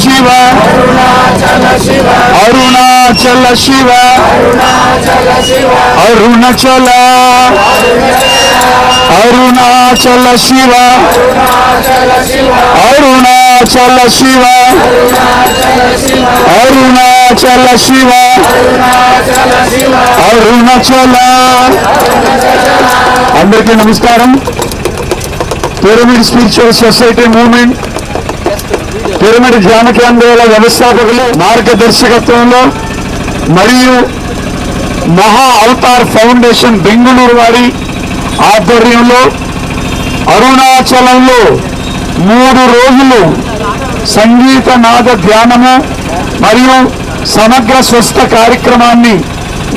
శివ అరుణాచల శివ అరుణాచల అరుణాచల శివ అరుణాచల శివ అరుణాచల శివ అరుణాచల. అందరికీ నమస్కారం. Pyramid spiritual society movement pyramid ధ్యాన కేంద్రాల వ్యవస్థాపకులు మార్గదర్శకత్వంలో మరియు మహా అవతార్ ఫౌండేషన్ బెంగళూరు వారి ఆధ్వర్యంలో అరుణాచలంలో 3 రోజులు సంగీత నాద ధ్యానము మరియు సమగ్ర స్వస్థ కార్యక్రమాన్ని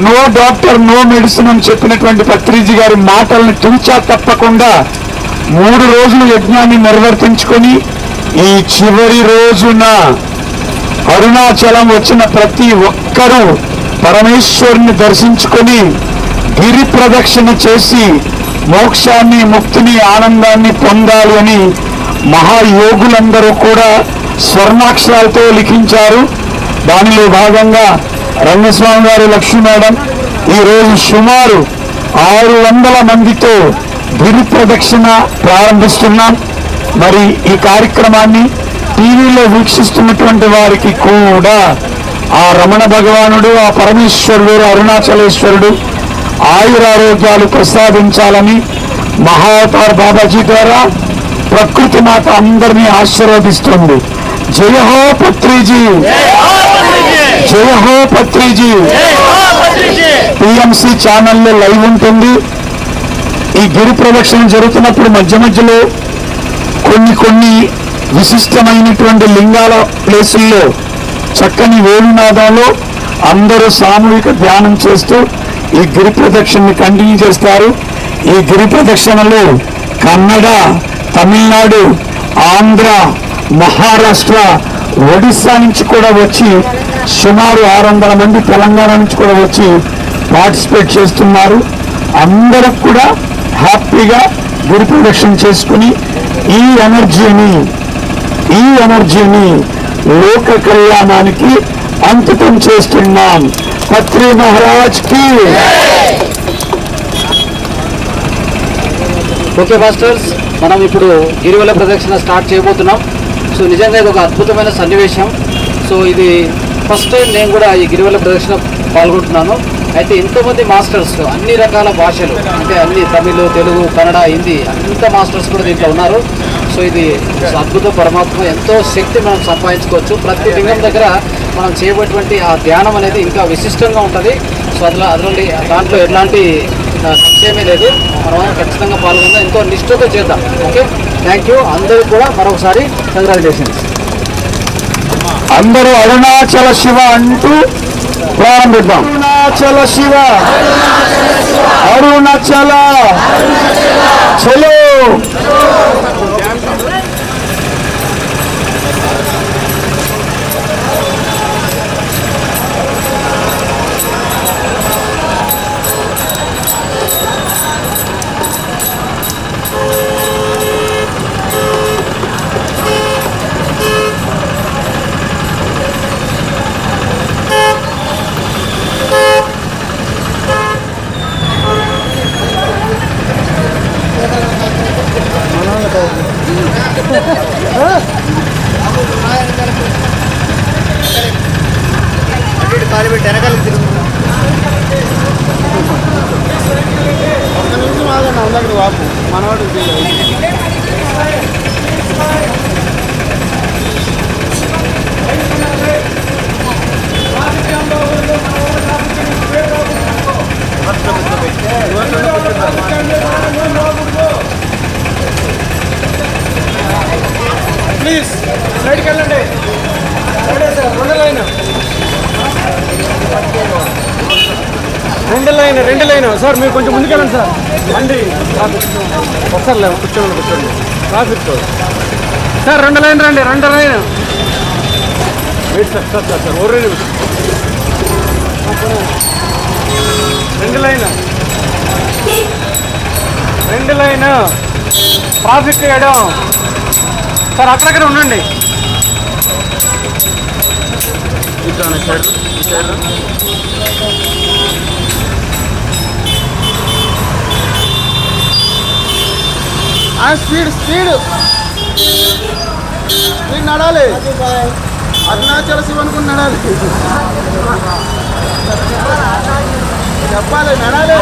నో డాక్టర్ నో మెడిసిన్ అని చెప్పినటువంటి పత్రిజీ గారి మాటలను తూచా తప్పకుండా 3 రోజులు యజ్ఞాన్ని నిర్వర్తించుకొని ఈ చివరి రోజున అరుణాచలం వచ్చిన ప్రతి ఒక్కరూ పరమేశ్వరుని దర్శించుకొని గిరి ప్రదక్షిణ చేసి మోక్షాన్ని ముక్తిని ఆనందాన్ని పొందాలి అని మహాయోగులందరూ కూడా స్వర్ణాక్షరాలతో లిఖించారు. దానిలో భాగంగా రంగస్వామి గారు, లక్ష్మీ మేడం ఈరోజు సుమారు 600 మందితో గిరి ప్రదక్షిణ ప్రారంభిస్తున్నాం. మరి ఈ కార్యక్రమాన్ని టీవీలో వీక్షిస్తున్నటువంటి వారికి కూడా ఆ రమణ భగవానుడు, ఆ పరమేశ్వరుడు, అరుణాచలేశ్వరుడు ఆయురారోగ్యాలు ప్రసాదించాలని మహావతార్ బాబాజీ ద్వారా ప్రకృతి మాత అందరినీ ఆశీర్వదిస్తుంది. జయ హో పత్రిజీ, జయ హో పత్రిజీ. టీఎంసీ ఛానల్లో లైవ్ ఉంటుంది. ఈ గిరి ప్రదక్షిణ జరుగుతున్నప్పుడు మధ్య మధ్యలో కొన్ని విశిష్టమైనటువంటి లింగాల ప్లేసుల్లో చక్కని వేణునాదంలో అందరూ సామూహిక ధ్యానం చేస్తూ ఈ గిరి ప్రదక్షిణని కంటిన్యూ చేస్తారు. ఈ గిరి ప్రదక్షిణలో కన్నడ, తమిళనాడు, ఆంధ్ర, మహారాష్ట్ర, ఒడిస్సా నుంచి కూడా వచ్చి సుమారు 600 మంది తెలంగాణ నుంచి కూడా వచ్చి పార్టిసిపేట్ చేస్తున్నారు. అందరూ కూడా హ్యాపీగా గిరి ప్రదక్షిణ చేసుకుని ఈ ఎనర్జీని లోక కళ్యాణానికి అంకితం చేస్తున్నాం. పత్రి మహారాజ్ కి. ఓకే మాస్టర్స్, మనం ఇప్పుడు గిరివల ప్రదక్షిణ స్టార్ట్ చేయబోతున్నాం. సో నిజంగా ఇది ఒక అద్భుతమైన సన్నివేశం. సో ఇది ఫస్ట్ టైం నేను కూడా ఈ గిరివల ప్రదక్షిణ పాల్గొంటున్నాను. అయితే ఎంతోమంది మాస్టర్స్ అన్ని రకాల భాషలు, అంటే అన్ని తమిళ్, తెలుగు, కన్నడ, హిందీ అంత మాస్టర్స్ కూడా దీంట్లో ఉన్నారు. సో ఇది అద్భుత పరమాత్మ, ఎంతో శక్తి మనం సంపాదించుకోవచ్చు. ప్రతి లింగం దగ్గర మనం చేయబోయేటువంటి ఆ ధ్యానం అనేది ఇంకా విశిష్టంగా ఉంటుంది. సో దాంట్లో ఎలాంటి సంశయమే లేదు. మనం ఖచ్చితంగా పాల్గొందాం, ఎంతో నిష్ఠతో చేద్దాం. Okay, thank you. అందరూ కూడా మరొకసారి కంగ్రాచులేషన్స్. అందరూ అరుణాచల శివ అంటూ ప్రారంభిద్దాం. అరుణాచల శివ, అరుణాచల చలో. మనవాడు ప్లీజ్ సైడ్కి వెళ్ళండి. రెండు లైన్ సార్, మీరు కొంచెం ముందుకెళ్ళండి సార్. రండి ఒకసారి కూర్చోండి ట్రాఫిక్ సార్. రెండు లైన్ వెయిట్ సార్. ఓరే రెండు లైన్ ట్రాఫిక్ వేయడం సార్. అక్కడక్కడ ఉండండి. స్పీడ్ స్పీడ్ స్పీడ్ నడాలి. అరుణాచల శివ అనుకుని నడాలి. చెప్పాలి నడాలి.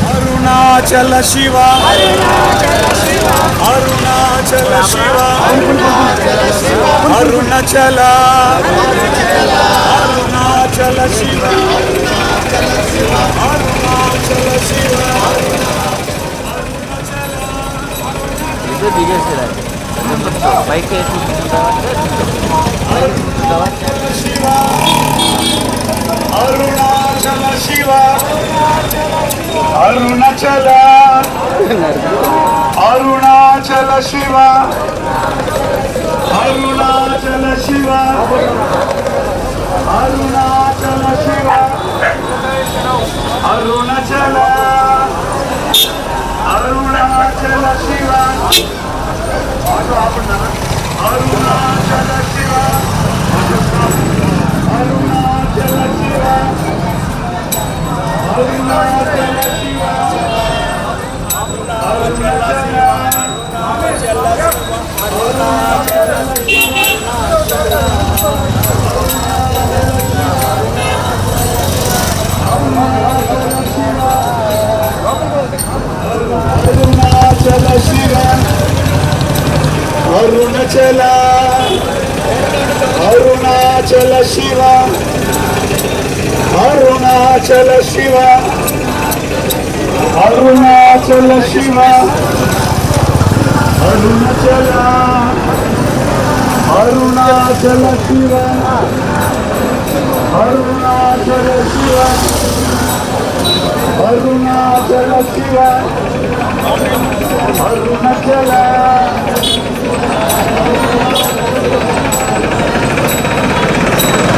అరుణాచల శివ అరుణాచల శివ అరుణాచల అరుణాచల శివ అరుణాచల శివ పైకి అరుణాచల శివ అరుణాచల అరుణాచల శివ అరుణాచల శివ అరుణాచల శివ అరుణాచల అరుణాచల శివ అరుణాచల శివ అరుణాచల శివ అరుణాచల శివ అరుణాచల శివ అరుణాచల అరుణాచల శివ అరుణాచల శివ అరుణాచల శివ అరుణాచల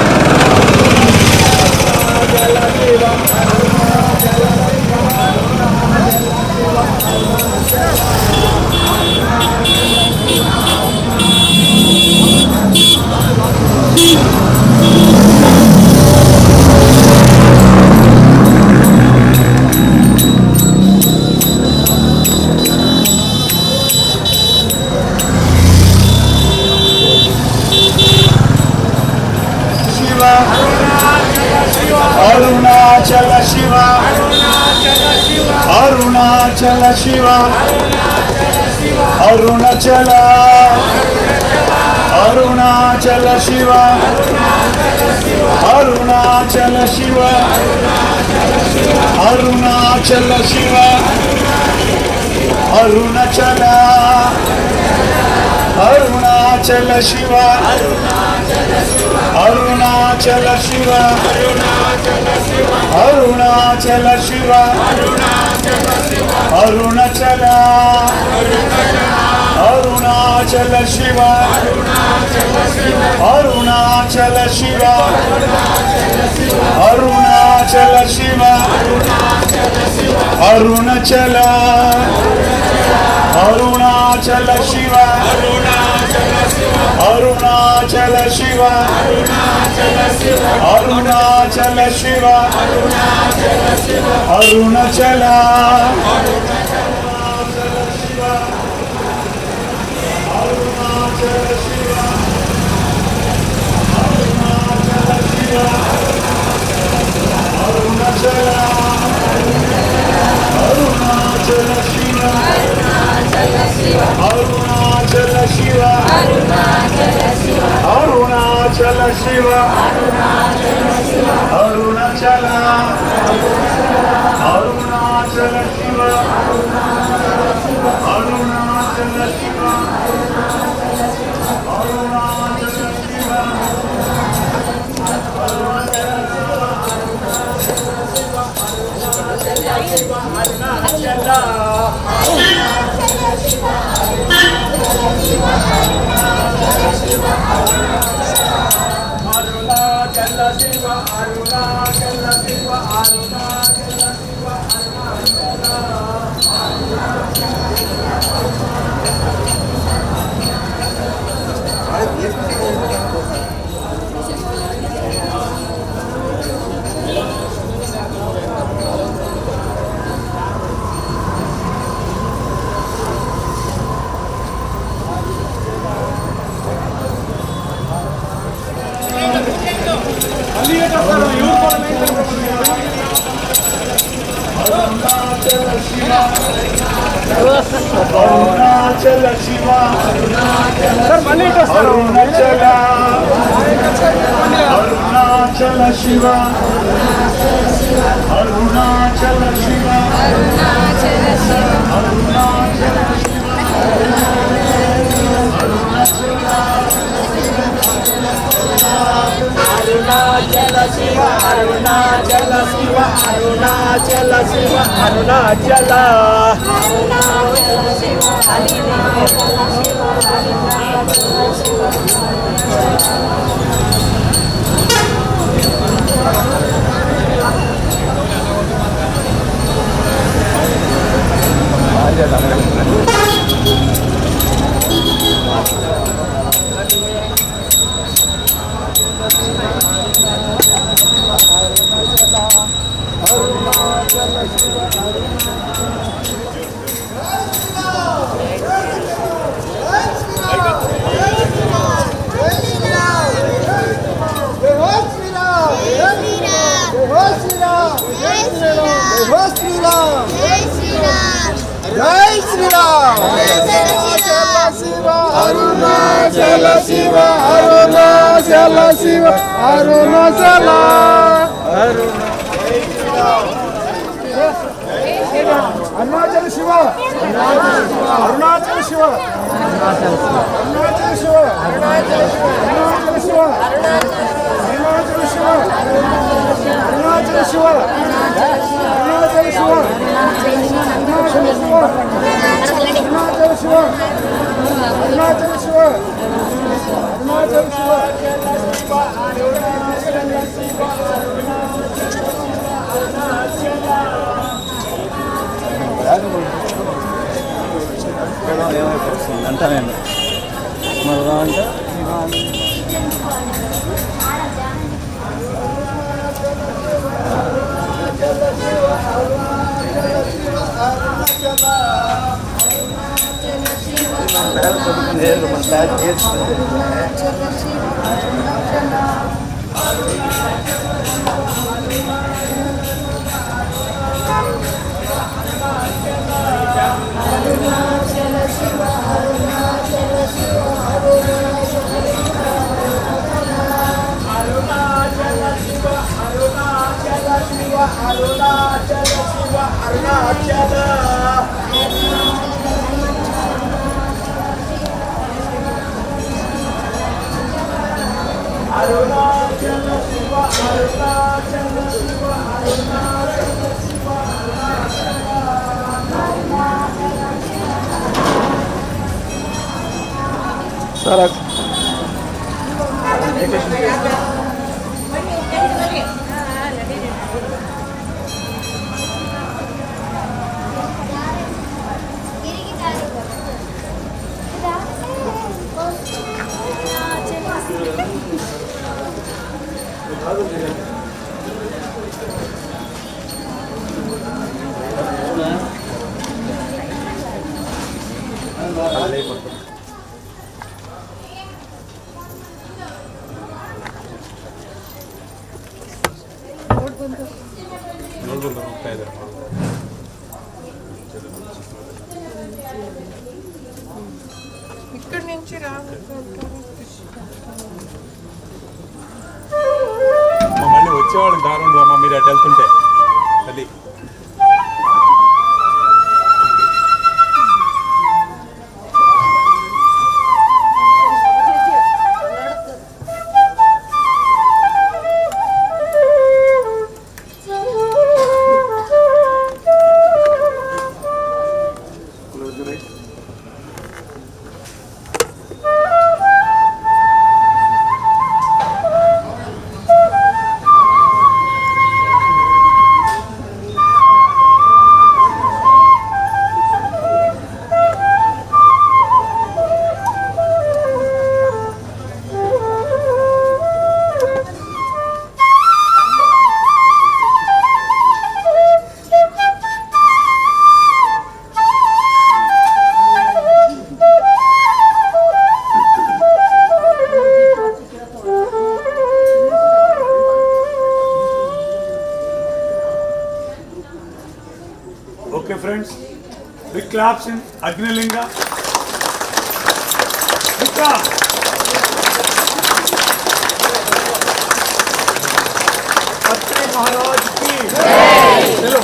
అరుణాచల శివ అరుణాచల శివ అరుణాచల శివ అరుణాచల అరుణాచల శివ అరుణాచల శివ అరుణాచల అరుణాచల శివ అరుణాచల శివ అరుణాచల శివ అరుణాచల అరుణాచల శివ అరుణాచల శివ అరుణాచల శివ అరుణాచల అరుణాచల శివ అరుణాచల శివ అరుణాచల శివ అరుణాచల అరుణాచల శివ అరుణాచల శివ అరుణాచల శివ అరుణాచల అరుణాచల శివ అరుణాచల శివ అరుణాచల శివ అరుణాచల అరుణాచల శివ అరుణాచల శివ అరుణాచల శివ అరుణాచల అరుణాచల శివ అరుణాచల అరుణాచల శివ అరుణాచల శివ అరుణాచల శివ అరుణాచల శివ అరుణాచల శివ అరుణాచల అరుణాచల శివ అరుణాచల శివ అరుణాచల అరుణాచల శివ అరుణాచల శివ అరుణాచల శివ అరుణాచల శివ అరుణాచల శివ అరుణాచల శివ అరుణాచల శివ అరుణాచల శివ అరుణాచల శివ అరుణాచల శివ అరుణాచల శివ అంటానండి మళ్ళా అంటే సార్ ఇక్కడి నుంచి మళ్ళీ వచ్చేవాళ్ళకి దారి ఉండదమ్మా మీరు అటు వెళ్తుంటే అది claps in Agnilinga. Patri Maharaj ki chalo.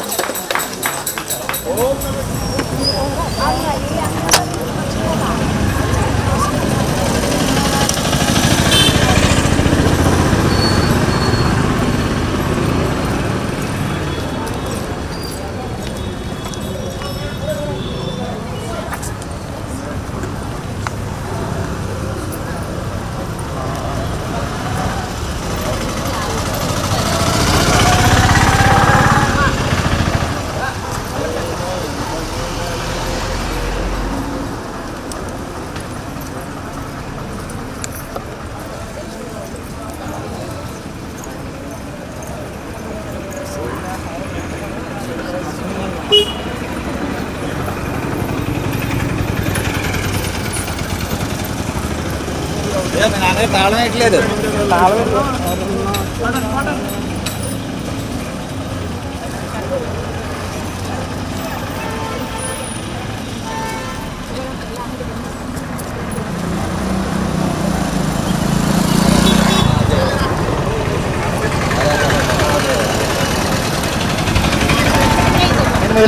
తాళం ఎట్లేదు.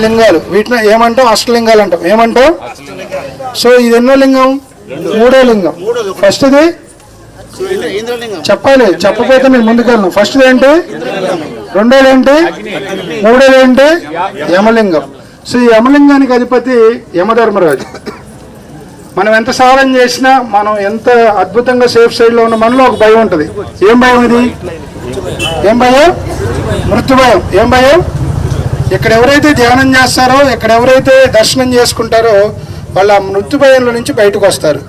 లింగాలు వీటిని ఏమంటాం? అష్టలింగాలు అంటాం. ఏమంటాం? సో ఇది ఎన్నో లింగం? మూడో లింగం. ఫస్ట్ది చెప్పాలి, చెప్పకపోతే నేను ముందుకెళ్ళను. ఫస్ట్ది ఏంటి? రెండోది ఏంటి? మూడోది ఏంటి? యమలింగం. సో ఈ యమలింగానికి అధిపతి యమధర్మరాజు. మనం ఎంత సాధన చేసినా, మనం ఎంత అద్భుతంగా సేఫ్ సైడ్లో ఉన్న మనలో ఒక భయం ఉంటుంది. ఏం భయం ఇది? ఏం భయం? మృత్యు భయం. ఏం భయం? ఇక్కడ ఎవరైతే ధ్యానం చేస్తారో, ఇక్కడ ఎవరైతే దర్శనం చేసుకుంటారో వాళ్ళ మృత్యు భయంలో నుంచి బయటకు వస్తారు.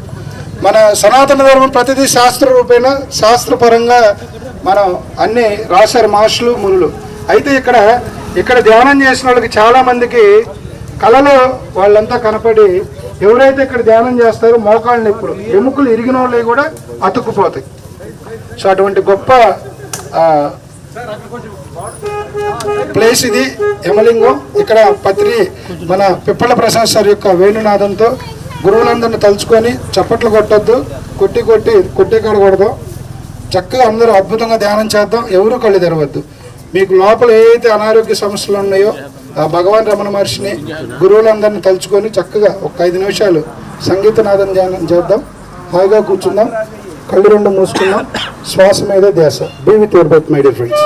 మన సనాతన ధర్మం ప్రతిదీ శాస్త్ర రూపేణ, శాస్త్రపరంగా మనం అన్ని రాశారు మహర్షులు, మునులు. అయితే ఇక్కడ ధ్యానం చేసిన వాళ్ళకి చాలామందికి కళలో వాళ్ళంతా కనపడి, ఎవరైతే ఇక్కడ ధ్యానం చేస్తారో మోకాళ్ళ నొప్పులు, ఎముకలు ఇరిగిన వాళ్ళవి కూడా అతుక్కుపోతాయి. సో అటువంటి గొప్ప ప్లేస్ ఇది యమలింగం. ఇక్కడ మన పిప్పల ప్రసాద్ సార్ యొక్క వేణునాదంతో గురువులందరినీ తలుచుకొని చప్పట్లు కొట్టొద్దు, కొట్టే కాడకూడదు. చక్కగా అందరూ అద్భుతంగా ధ్యానం చేద్దాం. ఎవరు కళ్ళు తెరవద్దు. మీకు లోపల ఏదైతే అనారోగ్య సమస్యలు ఉన్నాయో ఆ భగవాన్ రమణ మహర్షిని, గురువులందరినీ తలుచుకొని చక్కగా ఒక 5 నిమిషాలు సంగీతనాదం ధ్యానం చేద్దాం. హాయిగా కూర్చుందాం, కళ్ళు రెండు మూసుకుందాం, శ్వాస మీద ధ్యాస. Be with your breath my dear friends.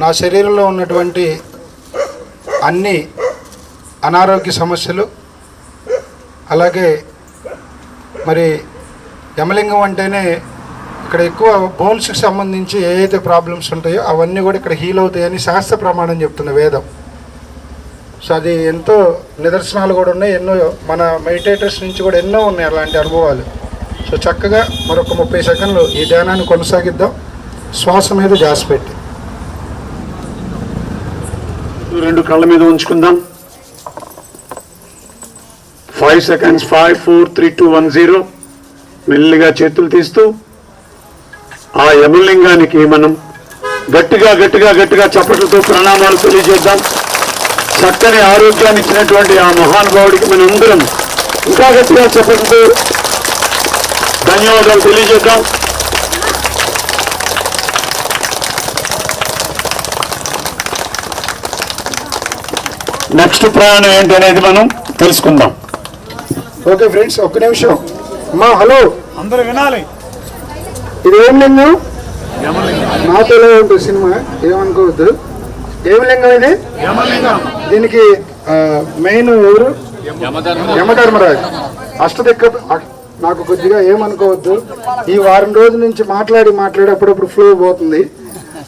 నా శరీరంలో ఉన్నటువంటి అన్ని అనారోగ్య సమస్యలు, అలాగే మరి యమలింగం అంటేనే ఇక్కడ ఎక్కువ బోన్స్కి సంబంధించి ఏదైతే ప్రాబ్లమ్స్ ఉంటాయో అవన్నీ కూడా ఇక్కడ హీల్ అవుతాయని శాస్త్ర ప్రమాణం చెప్తున్న వేదం. సో అది ఎంతో నిదర్శనాలు కూడా ఉన్నాయి, ఎన్నో మన మెడిటేటర్స్ నుంచి కూడా ఎన్నో ఉన్నాయి అలాంటి అనుభవాలు. సో చక్కగా మరొక 30 సెకండ్లు ఈ ధ్యానాన్ని కొనసాగిద్దాం. శ్వాస మీద ధ్యాస పెట్టి 2 కళ్ళ మీద ఉంచుకుందాం. 5 seconds. 5 4 3 2 1 0. మెల్లిగా చేతులు తీస్తూ ఆ యమలింగానికి మనం గట్టిగా గట్టిగా గట్టిగా చప్పట్లతో ప్రణామాలు తెలియజేద్దాం. చక్కని ఆరోగ్యాన్ని ఇచ్చినటువంటి ఆ మహానుభావుడికి మనందరం ఇంకా గట్టిగా చప్పట్లతో ధన్యవాదాలు తెలియజేద్దాం. నెక్స్ట్ ప్రయాణం ఏంటనేది మనం తెలుసుకుందాం. ఓకే ఫ్రెండ్స్, ఒక్క నిమిషం అమ్మా. హలో, అందరూ వినాలి. ఇది ఏం లింగం? నాతో ఉంటుంది సినిమా, ఏమనుకోవద్దు. ఏం లింగం ఇది? దీనికి మెయిన్ ఎవరు? యమధర్మరాజు. అష్టదిక్క. నాకు కొద్దిగా ఏమనుకోవద్దు, ఈ వారం రోజుల నుంచి మాట్లాడి అప్పుడప్పుడు ఫ్లో పోతుంది.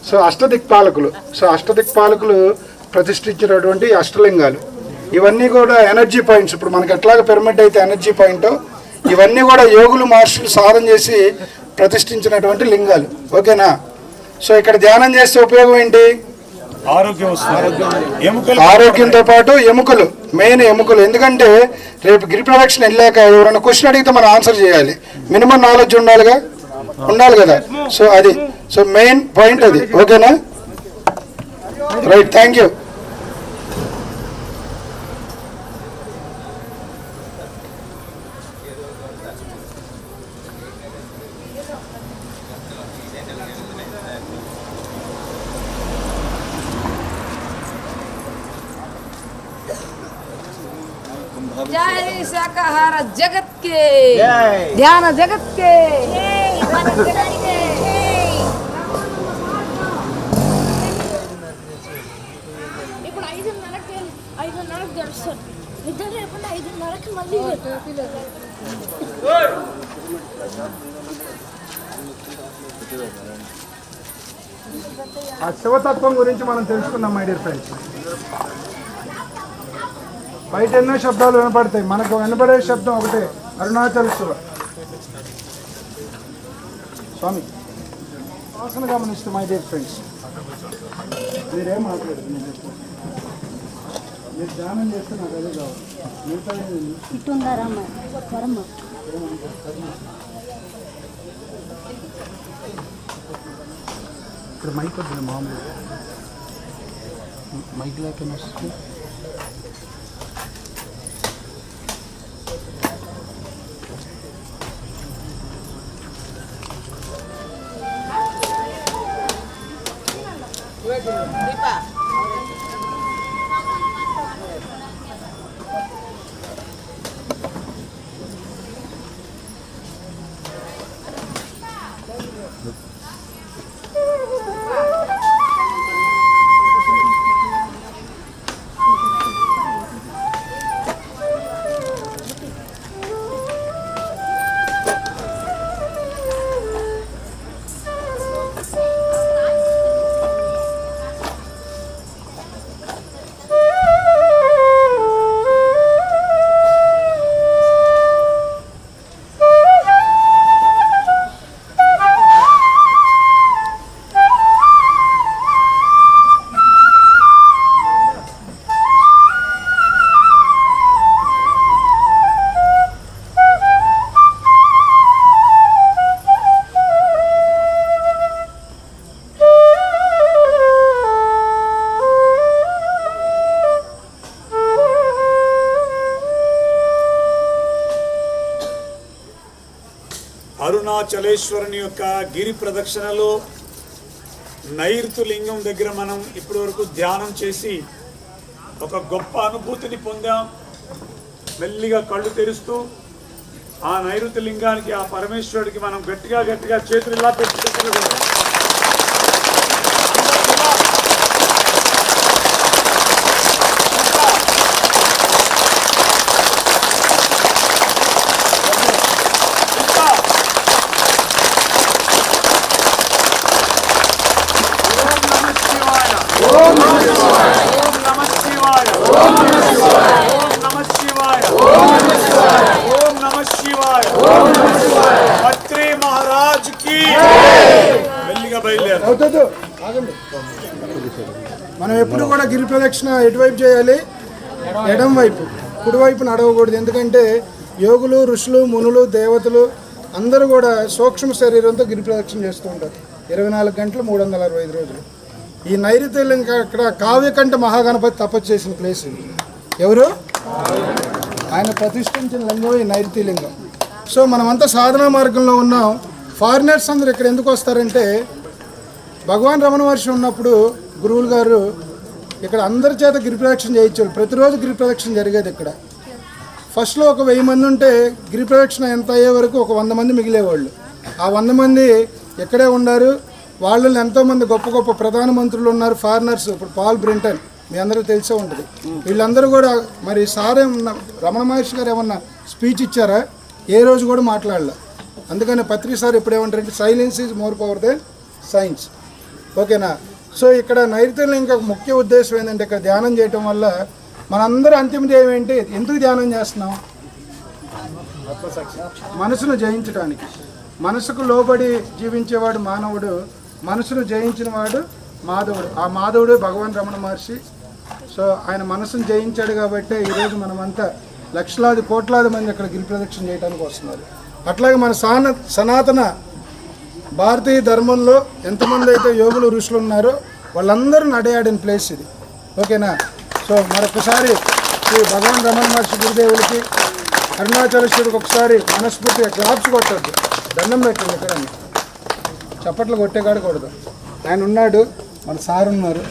సో అష్టదిక్పాలకులు. సో అష్టదిక్పాలకులు ప్రతిష్ఠించినటువంటి అష్టలింగాలు ఇవన్నీ కూడా ఎనర్జీ పాయింట్స్. ఇప్పుడు మనకి ఎట్లాగ పిరమిడ్ అయితే ఎనర్జీ పాయింట్, ఇవన్నీ కూడా యోగులు మహర్షులు సాధన చేసి ప్రతిష్ఠించినటువంటి లింగాలు. ఓకేనా? సో ఇక్కడ ధ్యానం చేస్తే ఉపయోగం ఏంటి? ఆరోగ్యంతో పాటు ఎముకలు, మెయిన్ ఎముకలు. ఎందుకంటే రేపు గిరి ప్రదక్షిణ వెళ్ళాక ఎవరైనా క్వశ్చన్ అడిగితే మనం ఆన్సర్ చేయాలి, మినిమం నాలెడ్జ్ ఉండాలి కదా. సో అది సో మెయిన్ పాయింట్ అది. ఓకేనా? Right, thank you. जय शाकाहार जगत के, ध्यान जगत के, ఇప్పుడు 5:30కి గడుస్తారు. నిద్ర లేకుండా 5:30కి మళ్ళీ ఆ శివతత్వం గురించి మనం తెలుసుకుందాం మై డియర్ ఫ్రెండ్స్. బయట ఎన్నో శబ్దాలు వినపడతాయి, మనకు వినపడే శబ్దం ఒకటే, అరుణాచల శివ స్వామి. వాసన గమనిస్తూ మై డియర్ ఫ్రెండ్స్, మీరేం మాట్లాడదు, మీరు ధ్యానం చేస్తే నాకు అదే కావాలి. మిగతా ఇప్పుడు మైక్ వద్దు, మామూలు మైక్ లేకపోయినా వస్తుంది. అరుణాచలేశ్వరుని యొక్క గిరి ప్రదక్షిణలో నైరుతి లింగం దగ్గర మనం ఇప్పటి వరకు ధ్యానం చేసి ఒక గొప్ప అనుభూతిని పొందాం. మెల్లిగా కళ్ళు తెరుస్తూ ఆ నైరుతి లింగానికి, ఆ పరమేశ్వరుడికి మనం గట్టిగా గట్టిగా చేతులు ఇలా పెట్టి అవుతుంది ఆగండి. మనం ఎప్పుడు కూడా గిరి ప్రదక్షిణ ఎటువైపు చేయాలి? ఎడం వైపు. కుడివైపు నడవకూడదు. ఎందుకంటే యోగులు, ఋషులు, మునులు, దేవతలు అందరూ కూడా సూక్ష్మ శరీరంతో గిరి ప్రదక్షిణ చేస్తూ ఉంటారు 24 గంటలు 365 రోజులు. ఈ నైరుతి లింగం అక్కడ కావ్యకంఠ మహాగణపతి తపస్సు చేసిన ప్లేస్ ఇది. ఎవరు? ఆయన ప్రతిష్ఠించిన లింగం ఈ నైరుతి లింగం. సో మనమంతా సాధనా మార్గంలో ఉన్నాం. ఫారినర్స్ అందరూ ఇక్కడ ఎందుకు వస్తారంటే భగవాన్ రమణ మహర్షి ఉన్నప్పుడు గురువులు గారు ఇక్కడ అందరి చేత గిరి ప్రదక్షిణ చేయించారు. ప్రతిరోజు గిరి ప్రదక్షిణ జరిగేది ఇక్కడ. ఫస్ట్లో ఒక 1000 మంది ఉంటే గిరి ప్రదక్షిణ ఎంత అయ్యే వరకు ఒక 100 మంది మిగిలేవాళ్ళు. ఆ 100 మంది ఇక్కడే ఉన్నారు. వాళ్ళని ఎంతోమంది గొప్ప గొప్ప ప్రధానమంత్రులు ఉన్నారు, ఫారినర్స్. ఇప్పుడు పాల్ బ్రింటన్ మీ అందరికీ తెలిసే ఉంటుంది. వీళ్ళందరూ కూడా మరి సార్ ఏమన్నా రమణ మహర్షి గారు ఏమన్నా స్పీచ్ ఇచ్చారా? ఏ రోజు కూడా మాట్లాడలే. అందుకని పత్రి సార్ ఇప్పుడు ఏమంటారంటే silence is more power than science. ఓకేనా? సో ఇక్కడ నైరుతిలో ఇంకా ముఖ్య ఉద్దేశం ఏంటంటే ఇక్కడ ధ్యానం చేయటం వల్ల మనందరూ అంతిమ ధ్యేయం ఏంటి? ఎందుకు ధ్యానం చేస్తున్నాం? మనసును జయించడానికి. మనసుకు లోబడి జీవించేవాడు మానవుడు, మనసును జయించిన వాడు మాధవుడు. ఆ మాధవుడు భగవాన్ రమణ మహర్షి. సో ఆయన మనసును జయించాడు కాబట్టి ఈరోజు మనమంతా లక్షలాది కోట్లాది మంది అక్కడ గిరి ప్రదక్షిణ చేయడానికి వస్తున్నారు. అట్లాగే మన సనాతన భారతీయ ధర్మంలో ఎంతమంది అయితే యోగులు, ఋషులు ఉన్నారో వాళ్ళందరూ నడయాడిన ప్లేస్ ఇది. ఓకేనా? సో మరొకసారి శ్రీ భగవాన్ రమణ మహర్షి గురుదేవులకి, అరుణాచలేశ్వరికి ఒకసారి మనస్ఫూర్తిగా క్లాప్స్ కొట్టద్దు, దండం పెట్టండి. ఇక్కడ చప్పట్లు కొట్టే కాడకూడదు. ఆయన ఉన్నాడు, మన సార్ ఉన్నారు.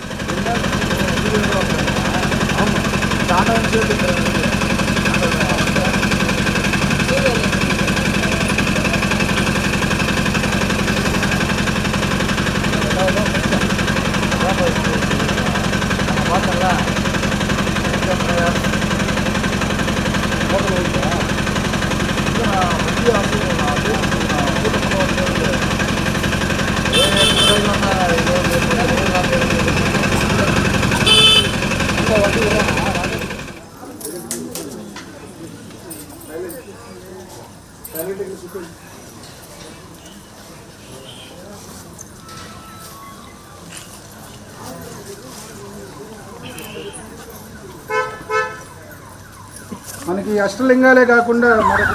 మనకి అష్టలింగాలే కాకుండా మరొక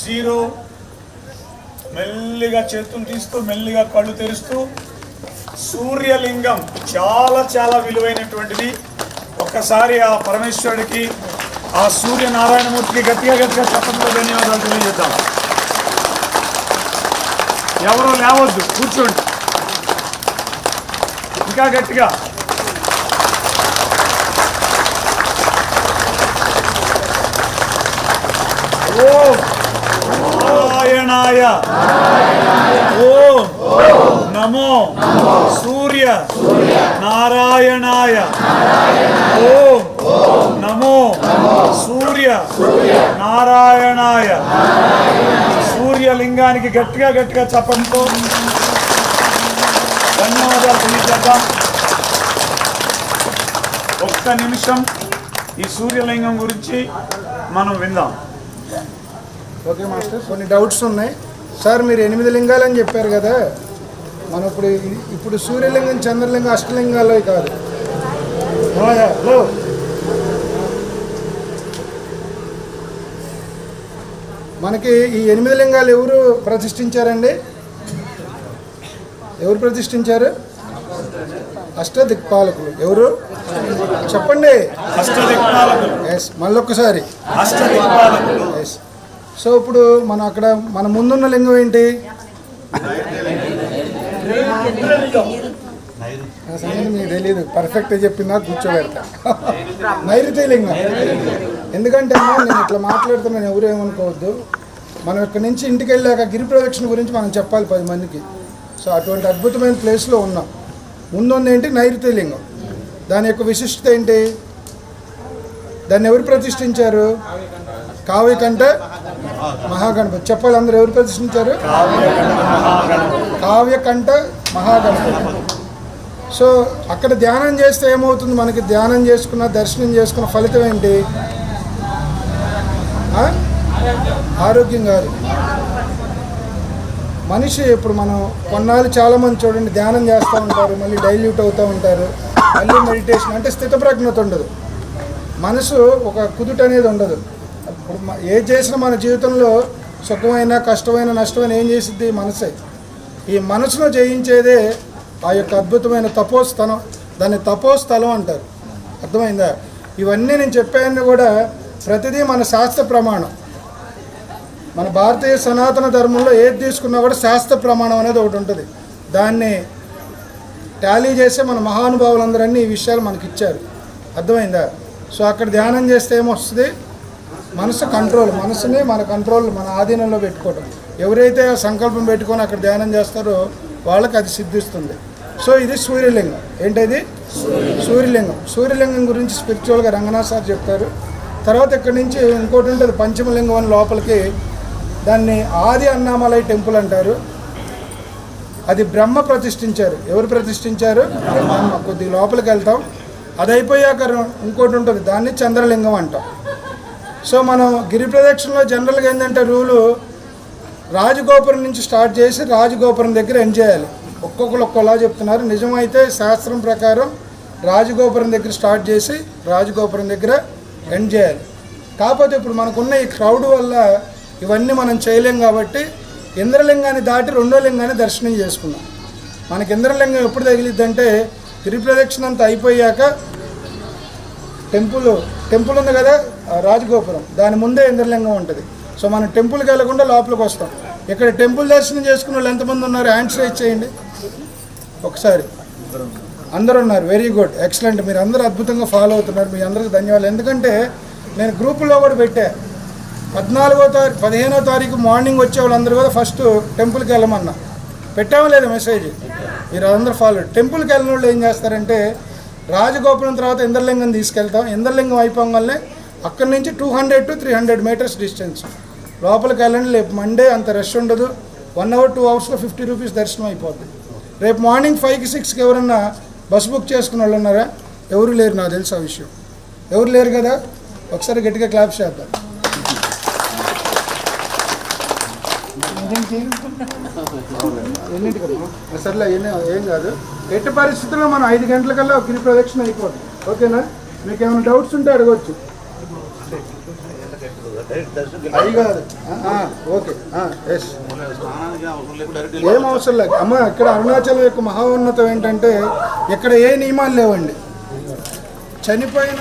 జీరో. మెల్లిగా చేతులు తీస్తూ మెల్లిగా కళ్ళు తెరుస్తూ. సూర్యలింగం చాలా చాలా విలువైనటువంటిది. ఒక్కసారి ఆ పరమేశ్వరుడికి, ఆ సూర్యనారాయణమూర్తికి గట్టిగా గట్టిగా చెప్పడంలో ధన్యవాదాలు తెలియజేద్దాం. ఎవరో లేవద్దు, కూర్చోండి. ఇంకా గట్టిగా. ఓం నారాయణాయ, ఓం నమో సూర్య నారాయణాయ, ఓం నమో సూర్య నారాయణాయ. సూర్యలింగానికి గట్టిగా గట్టిగా చెప్పడంతో ధన్యవాదాలు తెలియజేద్దాం. ఒక్క నిమిషం ఈ సూర్యలింగం గురించి మనం విందాం. ఓకే మాస్టర్, కొన్ని డౌట్స్ ఉన్నాయి సార్. మీరు 8 లింగాలని చెప్పారు కదా, మనం ఇప్పుడు సూర్యలింగం, చంద్రలింగం, అష్టలింగాలు కాదు. హలో, మనకి ఈ 8 లింగాలు ఎవరు ప్రతిష్ఠించారండి? ఎవరు ప్రతిష్ఠించారు? అష్టదిక్పాలకులు. ఎవరు చెప్పండి? అష్టదిక్పాలకులు. ఎస్, మళ్ళొక్కసారి అష్టదిక్పాలకులు. ఎస్. సో ఇప్పుడు మనం అక్కడ మన ముందున్న లింగం ఏంటి? ఆ సంగతి మీకు తెలియదు, పర్ఫెక్ట్గా చెప్పిందా కూర్చోబెడతా. నైరుతి లింగం. ఎందుకంటే నేను ఇట్లా మాట్లాడుతున్నాను, ఎవరు ఏమనుకోవద్దు. మనం ఇక్కడి నుంచి ఇంటికి వెళ్ళాక గిరి ప్రదక్షిణ గురించి మనం చెప్పాలి 10 మందికి. సో అటువంటి అద్భుతమైన ప్లేస్లో ఉన్నాం. ముందుంది ఏంటి? నైరుతి లింగం. దాని యొక్క విశిష్టత ఏంటి? దాన్ని ఎవరు ప్రతిష్ఠించారు? కావ్యకంఠ మహాగణపతి. చెప్పాలి అందరూ, ఎవరు ప్రతిష్ఠించారు? కావ్యకంఠ మహాగణపతి. సో అక్కడ ధ్యానం చేస్తే ఏమవుతుంది? మనకి ధ్యానం చేసుకున్న, దర్శనం చేసుకున్న ఫలితం ఏంటి? ఆరోగ్యం కాదు. మనిషి ఇప్పుడు మనం కొన్నాళ్ళు చాలామంది చూడండి ధ్యానం చేస్తూ ఉంటారు, మళ్ళీ డైల్యూట్ అవుతూ ఉంటారు, మళ్ళీ మెడిటేషన్ అంటే స్థితప్రజ్ఞత ఉండదు, మనసు ఒక కుదుట అనేది ఉండదు. ఇప్పుడు ఏది చేసినా మన జీవితంలో సుఖమైన, కష్టమైన, నష్టమైన ఏం చేసిద్ది? మనసే. ఈ మనసును జయించేదే ఆ యొక్క అద్భుతమైన తపోస్థలం. దాన్ని తపోస్థలం అంటారు. అర్థమైందా? ఇవన్నీ నేను చెప్పాయన్నీ కూడా ప్రతిదీ మన శాస్త్ర ప్రమాణం. మన భారతీయ సనాతన ధర్మంలో ఏది తీసుకున్నా కూడా శాస్త్ర ప్రమాణం అనేది ఒకటి ఉంటుంది. దాన్ని టాలీ చేసే మన మహానుభావులందరూ ఈ విషయాలు మనకి ఇచ్చారు. అర్థమైందా? సో అక్కడ ధ్యానం చేస్తే ఏమొస్తుంది? మనసు కంట్రోల్. మనసుని మన కంట్రోల్, మన ఆధీనంలో పెట్టుకోవడం. ఎవరైతే ఆ సంకల్పం పెట్టుకొని అక్కడ ధ్యానం చేస్తారో వాళ్ళకి అది సిద్ధిస్తుంది. సో ఇది సూర్యలింగం. ఏంటది? సూర్యలింగం. సూర్యలింగం గురించి స్పిరిచువల్గా రంగనాథ్ సార్ చెప్తారు. తర్వాత ఇక్కడి నుంచి ఇంకోటి ఉంటుంది పంచమలింగం అని లోపలికి. దాన్ని ఆది అన్నామలై టెంపుల్ అంటారు. అది బ్రహ్మ ప్రతిష్ఠించారు. ఎవరు ప్రతిష్ఠించారు? బ్రహ్మ. కొద్ది లోపలికి వెళ్తాం, అది అయిపోయాక ఇంకోటి ఉంటుంది, దాన్ని చంద్రలింగం అంటాం. సో మనం గిరి ప్రదక్షిణలో జనరల్గా ఏంటంటే రూలు రాజగోపురం నుంచి స్టార్ట్ చేసి రాజగోపురం దగ్గర ఎండ్ చేయాలి. ఒక్కొక్కరు ఒక్కోలా చెప్తున్నారు. నిజమైతే శాస్త్రం ప్రకారం రాజగోపురం దగ్గర స్టార్ట్ చేసి రాజగోపురం దగ్గర ఎండ్ చేయాలి. కాకపోతే ఇప్పుడు మనకున్న ఈ క్రౌడ్ వల్ల ఇవన్నీ మనం చేయలేం కాబట్టి ఇంద్రలింగాన్ని దాటి రెండో లింగాన్ని దర్శనం చేసుకున్నాం. మనకి ఇంద్రలింగం ఎప్పుడు తగిలిద్దంటే గిరి ప్రదక్షిణ అంతా అయిపోయాక టెంపుల్ ఉంది కదా రాజగోపురం, దాని ముందే ఇంద్రలింగం ఉంటుంది. సో మనం టెంపుల్కి వెళ్ళకుండా లోపలికి వస్తాం. ఇక్కడ టెంపుల్ దర్శనం చేసుకున్న వాళ్ళు ఎంతమంది ఉన్నారు? హ్యాండ్స్ రైజ్ చేయండి ఒకసారి. అందరూ ఉన్నారు. Very good, excellent. మీరు అందరూ అద్భుతంగా ఫాలో అవుతున్నారు. మీ అందరికీ ధన్యవాదాలు. ఎందుకంటే నేను గ్రూపులో కూడా పెట్టా, 15వ తారీఖు మార్నింగ్ వచ్చే వాళ్ళందరూ కూడా ఫస్ట్ టెంపుల్కి వెళ్ళమన్నా పెట్టామో లేదా మెసేజ్. మీరు అందరూ ఫాలో. టెంపుల్కి వెళ్ళిన వాళ్ళు ఏం చేస్తారంటే రాజగోపురం తర్వాత ఇంద్రలింగం తీసుకెళ్తాం. ఇంద్రలింగం అయిపోగానే అక్కడి నుంచి 200 to 300 మీటర్స్ డిస్టెన్స్ లోపలికి వెళ్ళండి. మండే అంత రష్ ఉండదు. 1 hour 2 hours 50 రూపీస్ దర్శనం అయిపోద్ది. రేపు మార్నింగ్ 5కి 6కి ఎవరన్నా బస్ బుక్ చేసుకున్న వాళ్ళు ఉన్నారా? ఎవరు లేరు, నాకు తెలుసు ఆ విషయం. ఎవరు లేరు కదా, ఒకసారి గట్టిగా క్లాప్స్ చేద్దాం. ఎన్నింటికమ్మా? సర్లే, ఏం కాదు. ఎట్టి పరిస్థితుల్లో మనం 5 గంటలకల్లా గిరి ప్రదక్షిణ అయిపోతుంది. ఓకేనా? మీకు ఏమైనా డౌట్స్ ఉంటే అడగవచ్చు. అది కాదు, ఓకే, ఎస్, ఏం అవసరం లేదు అమ్మ. ఇక్కడ అరుణాచలం యొక్క మహోన్నతం ఏంటంటే ఇక్కడ ఏ నియమాలు లేవండి. చనిపోయిన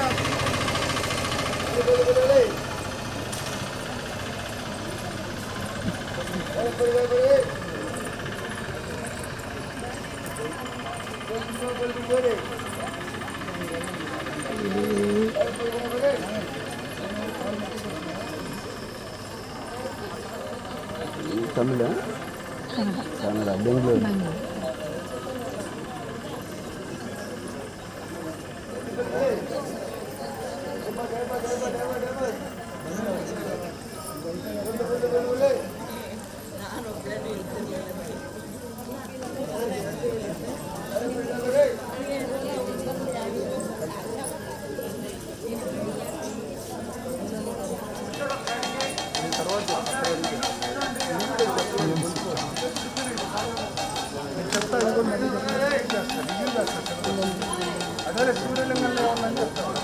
తమిళ కన్నడ బెంగళూరు అదే సూర్యలింగంలో ఉందని చెప్తాను.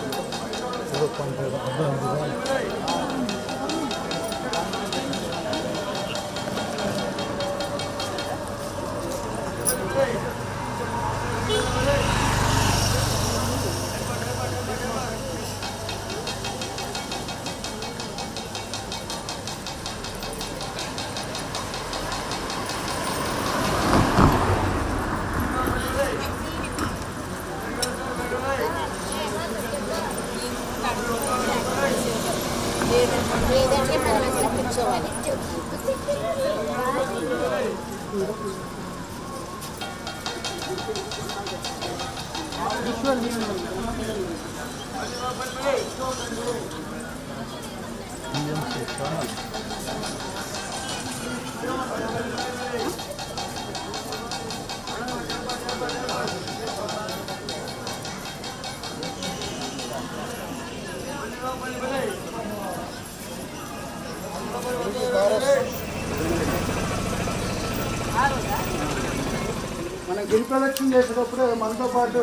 మన గిరి ప్రదక్షిణ చేసేటప్పుడు మనతో పాటు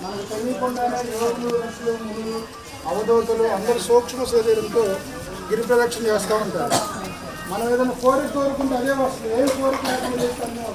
మనకు తెలియకుండానే యోగులు, ఋషులు, మునులు, అవధూతలు అందరూ సూక్ష్మ శరీరంతో గిరి ప్రదక్షిణ చేస్తూ ఉంటారు. మనం ఏదైనా కోరిక కోరుకుంటే అదే వస్తుంది. ఏం కోరిక లేకుండా చేస్తామో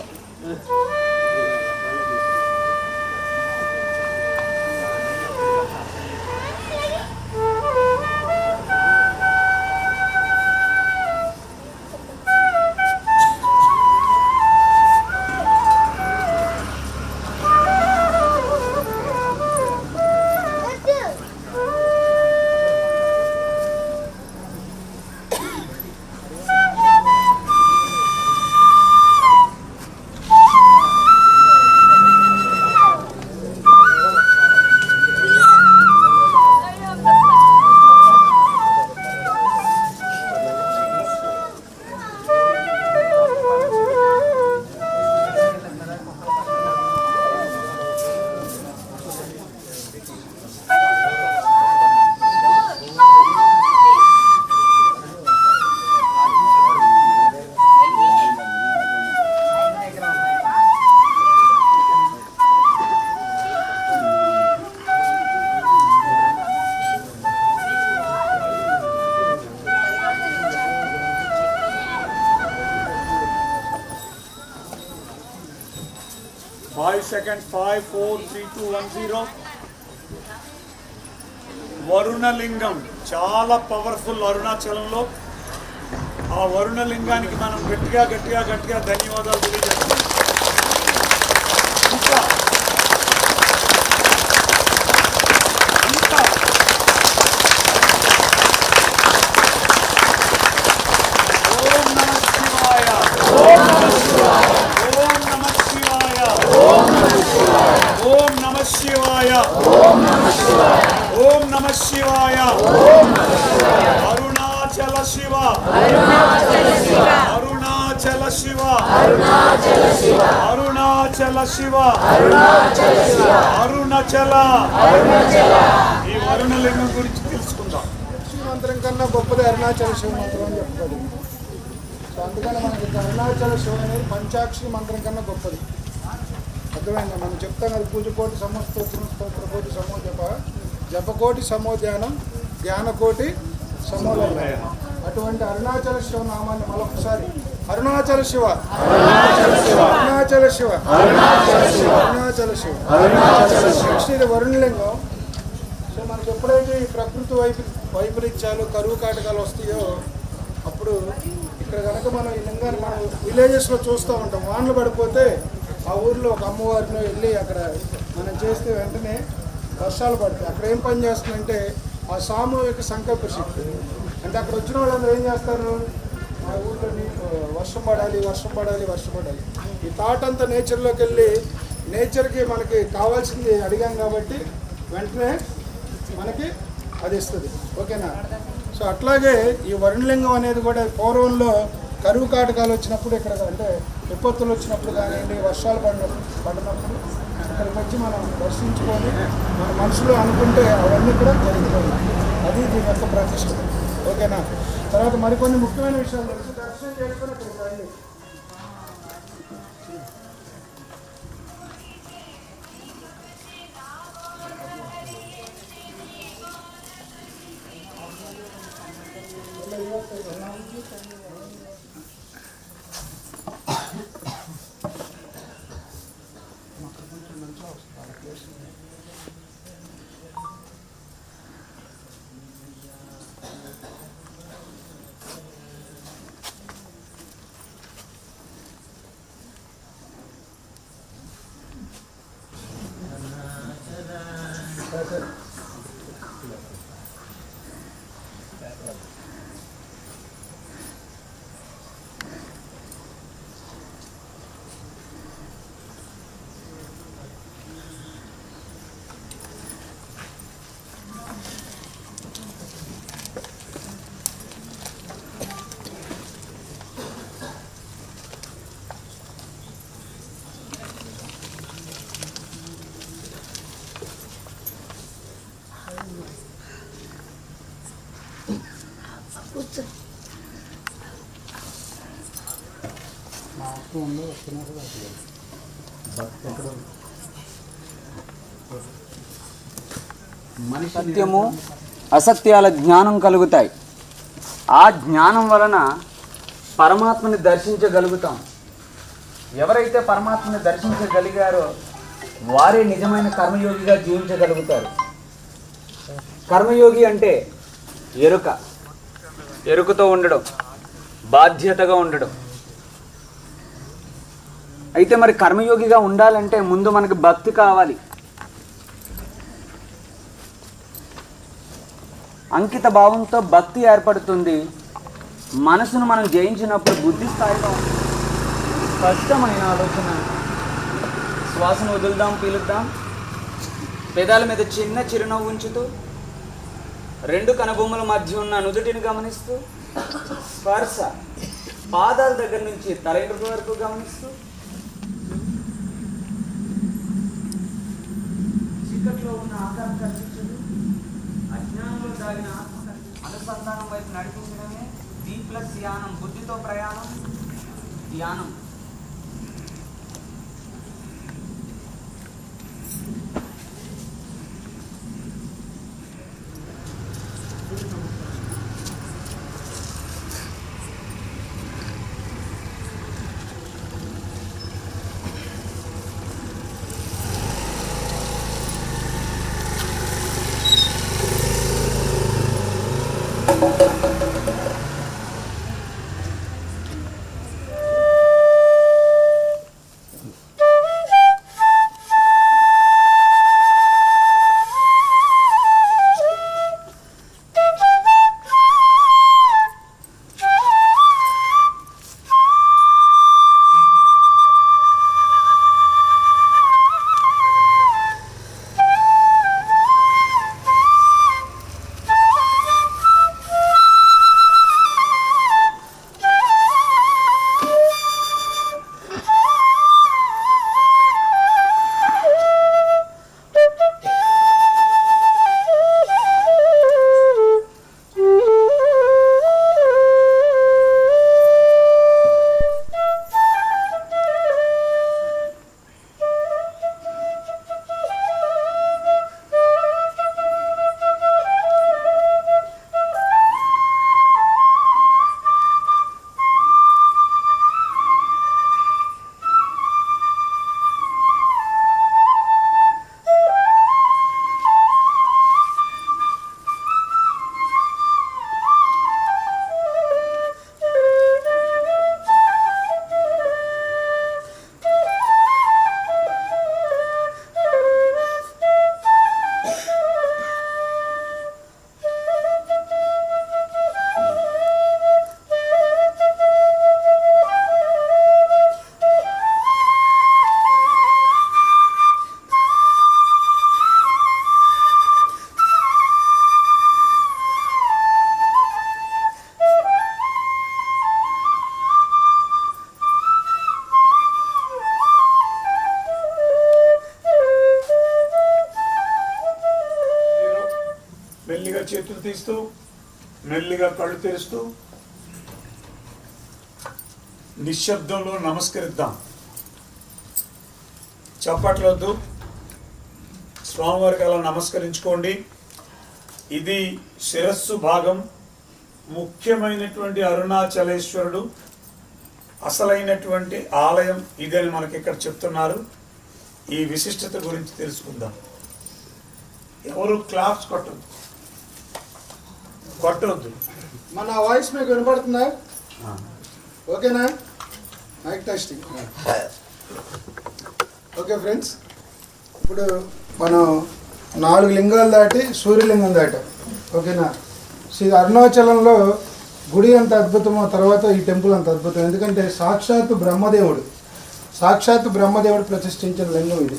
సెకండ్ 5 4 3 2 1 0. వరుణలింగం చాలా పవర్ఫుల్ అరుణాచలంలో. ఆ వరుణలింగానికి మనం గట్టిగా గట్టిగా గట్టిగా ధన్యవాదాలు తెలియజేస్తున్నాం. ఓం నమ శివాయ. అరుణాచల శివ, అరుణాచల శివ, అరుణాచల అరుణాచల శివ అరుణాచల. ఈ వరుణలింగం గురించి తెలుసుకుందాం. శివ మంత్రం కన్నా గొప్పది అరుణాచల శివ మంత్రం అని చెప్తాడు. సో అందుకని మనకి అరుణాచల శివ అనేది పంచాక్షరి మంత్రం కన్నా గొప్పది. అర్థమైందా? మనం చెప్తాం కదా, పూజకోటి సమస్తోత్రం స్తోత్రకోటి సమో జపకోటి సమో ధ్యానం జ్ఞానకోటి సమోలయం. అటువంటి అరుణాచల శివ నామాన్ని మరొకసారి అరుణాచల శివ అరుణాచల శివ అరుణాచల శివ. నెక్స్ట్ ఇది వరుణలింగం. సో మనకి ఎప్పుడైతే ఈ ప్రకృతి వైపరీత్యాలు కరువు కాటకాలు వస్తాయో అప్పుడు ఇక్కడ కనుక మనం ఈ లింగాన్ని మనం విలేజెస్లో చూస్తూ ఉంటాం. వానలు పడిపోతే ఆ ఊర్లో ఒక అమ్మవారిని వెళ్ళి అక్కడ మనం చేస్తే వెంటనే వర్షాలు పడతాయి. అక్కడ ఏం పని చేస్తుందంటే ఆ సామూహిక సంకల్ప శక్తి. అంటే అక్కడ వచ్చిన వాళ్ళందరూ ఏం చేస్తారు, ఆ ఊర్లో వర్షం పడాలి వర్షం పడాలి వర్షం పడాలి. ఈ థాట్ అంతా నేచర్లోకి వెళ్ళి నేచర్కి మనకి కావాల్సింది అడిగాం కాబట్టి వెంటనే మనకి అది ఇస్తుంది. ఓకేనా? సో అట్లాగే ఈ వరుణలింగం అనేది కూడా పూర్వంలో కరువు కాటకాలు వచ్చినప్పుడు ఇక్కడ అంటే విపత్తులు వచ్చినప్పుడు కానివ్వండి, వర్షాలు పడినప్పుడు ఇక్కడికి వచ్చి మనం దర్శించుకొని మన మనసులో అనుకుంటే అవన్నీ కూడా జరుగుతాయి. అది దీని యొక్క ప్రతిష్ట. ఓకేనా? తర్వాత మరికొన్ని ముఖ్యమైన విషయాలు తెలిసి దర్శనం చేసుకొని ఇక్కడికి రండి. సత్యము అసత్యాల జ్ఞానం కలుగుతాయి. ఆ జ్ఞానం వలన పరమాత్మని దర్శించగలుగుతాం. ఎవరైతే పరమాత్మని దర్శించగలిగారో వారే నిజమైన కర్మయోగిగా జీవించగలుగుతారు. కర్మయోగి అంటే ఎరుకతో ఉండడం, బాధ్యతగా ఉండడం. అయితే మరి కర్మయోగిగా ఉండాలంటే ముందు మనకి భక్తి కావాలి. అంకిత భావంతో భక్తి ఏర్పడుతుంది. మనసును మనం జయించినప్పుడు బుద్ధి స్థాయిలో స్పష్టమైన ఆలోచన. శ్వాసను వదులుదాం, పీలుద్దాం. పెదాల మీద చిన్న చిరునవ్వు ఉంచుతూ, రెండు కనుబొమ్మల మధ్య ఉన్న నుదుటిని గమనిస్తూ, స్పర్శ పాదాల దగ్గర నుంచి తల వెంట్రుక వరకు గమనిస్తూ, చీకట్లో ఉన్న ఆకారం కనిపించదు, అజ్ఞానంలో దాగిన ఆత్మ అనుసంధానం వైపు నడిపించడమే D+ ధ్యానం. బుద్ధితో ప్రయాణం ధ్యానం. చేతులు తీస్తూ మెల్లిగా కళ్ళు తెరుస్తూ నిశ్శబ్దంలో నమస్కరిద్దాం. చప్పట్లొద్దు, స్వామివారికి అలా నమస్కరించుకోండి. ఇది శిరస్సు భాగం, ముఖ్యమైనటువంటి అరుణాచలేశ్వరుడు అసలైనటువంటి ఆలయం ఇదని మనకి ఇక్కడ చెప్తున్నారు. ఈ విశిష్టత గురించి తెలుసుకుందాం. ఎవరు క్లాప్స్ కొట్టొద్దు. మన వాయిస్ మీకు వినపడుతుందా? ఓకేనా? Mic testing. ఓకే ఫ్రెండ్స్, ఇప్పుడు మనం 4 లింగాలు దాటి సూర్యలింగం దాటాం. ఓకేనా? సో ఇది అరుణాచలంలో గుడి అంత అద్భుతమో తర్వాత ఈ టెంపుల్ అంత అద్భుతం. ఎందుకంటే సాక్షాత్తు బ్రహ్మదేవుడు ప్రతిష్ఠించిన లింగం ఇది.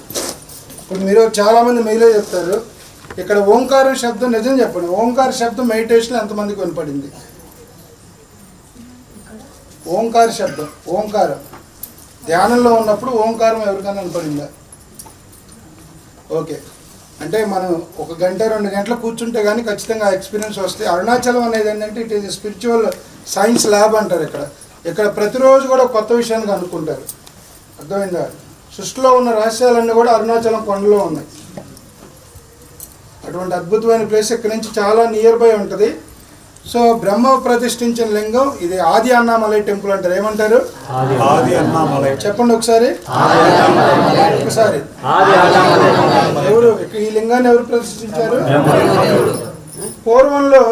ఇప్పుడు మీరు చాలామంది మెయిలే చెప్తారు, ఇక్కడ ఓంకారం శబ్దం నిజం చెప్పండి. ఓంకార శబ్దం మెడిటేషన్ ఎంతమందికి వినపడింది? ఓంకార శబ్దం, ఓంకారం ధ్యానంలో ఉన్నప్పుడు ఓంకారం ఎవరికైనా వినపడిందా? ఓకే, అంటే మనం 1 గంట 2 గంటలు కూర్చుంటే కానీ ఖచ్చితంగా ఎక్స్పీరియన్స్ వస్తాయి. అరుణాచలం అనేది ఏంటంటే it is spiritual science lab అంటారు. ఇక్కడ ప్రతిరోజు కూడా కొత్త విషయాన్ని కనుక్కుంటారు. అర్థమైందా? సృష్టిలో ఉన్న రహస్యాలన్నీ కూడా అరుణాచలం కొండలో ఉన్నాయి. అటువంటి అద్భుతమైన ప్లేస్ ఇక్కడ నుంచి చాలా నియర్ బై ఉంటుంది. సో బ్రహ్మ ప్రతిష్ఠించిన లింగం ఇది ఆది అన్నామలై టెంపుల్ అంటారు. ఏమంటారు? ఆది అన్నామలై. చెప్పండి ఒకసారి. ఎవరు ఈ లింగాన్ని ఎవరు ప్రతిష్ఠించారు? పూర్వంలో